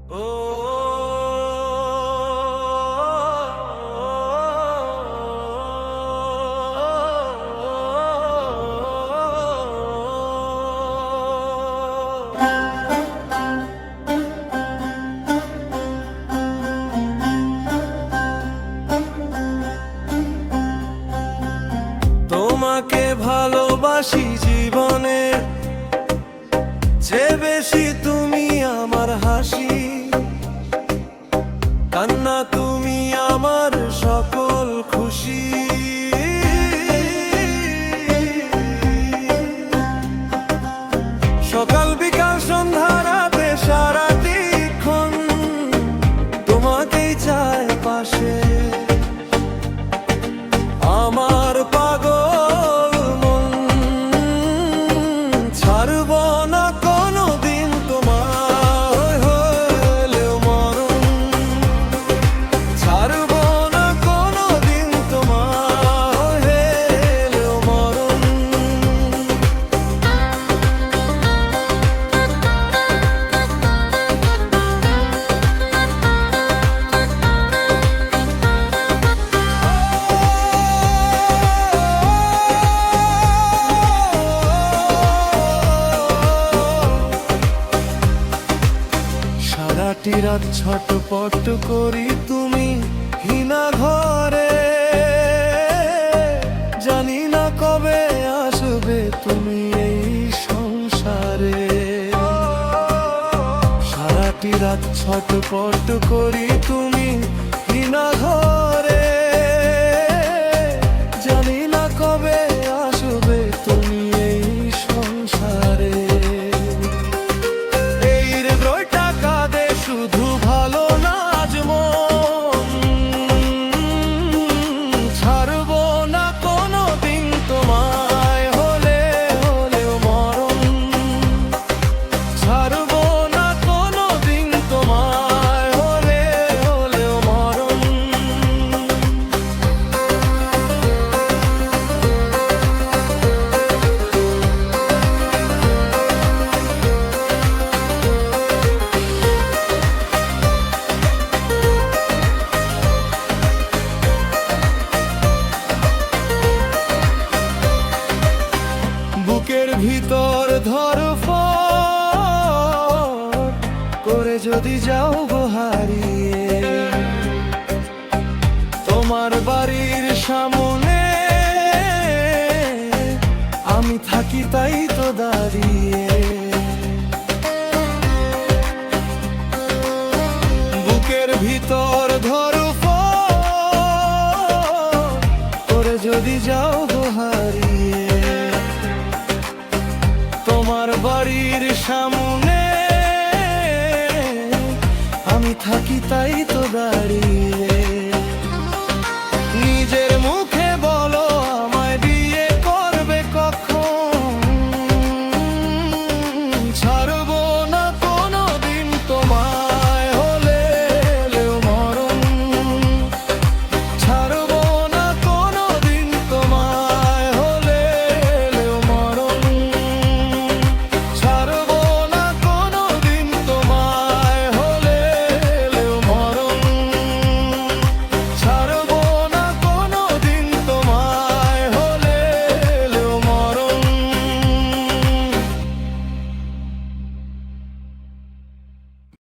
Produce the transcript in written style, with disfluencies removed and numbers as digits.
তোমাকে ভালোবাসি জীবনের চেয়ে বেশি, তুমি আমার হাসি কান্না, তুমি আমার সকল খুশি। সকাল বিকাল সন্ধ্যা রাতে সারাদিক্ষণ তোমাকেই চাই পাশে। আমার পাগল মন ছাড়ব না কোনোদিন তোমায় হলেও মরণ, ছাড়ব না কোনোদিন তোমায় হলেও মরণ। সারাটি রাত ছটপট করি তুমি হিনা ঘরে, জানি না কবে আসবে তুমি এই সংসারে। সারাটি রাত ছটপট করি তুমি হিনা ঘরে, জানি না কবে আসবে তুমি এই সংসারে। শুধু ভালো না আজ মন, ছাড়ব না কোনোদিন তোমায় হলেও মরণ, ছাড়ব না কোনোদিন তোমায় হলেও মরণ। বুকের ভিতর ধরফর করে যদি যাও গো হারিয়ে, তোমার বাড়ির সামনে আমি থাকি তাই তো দাঁড়িয়ে। বুকের ভিতর ধরফর করে যদি যাও গো হারিয়ে, তোমার বাড়ির সামনে আমি থাকি তাই তো দাঁড়িয়ে।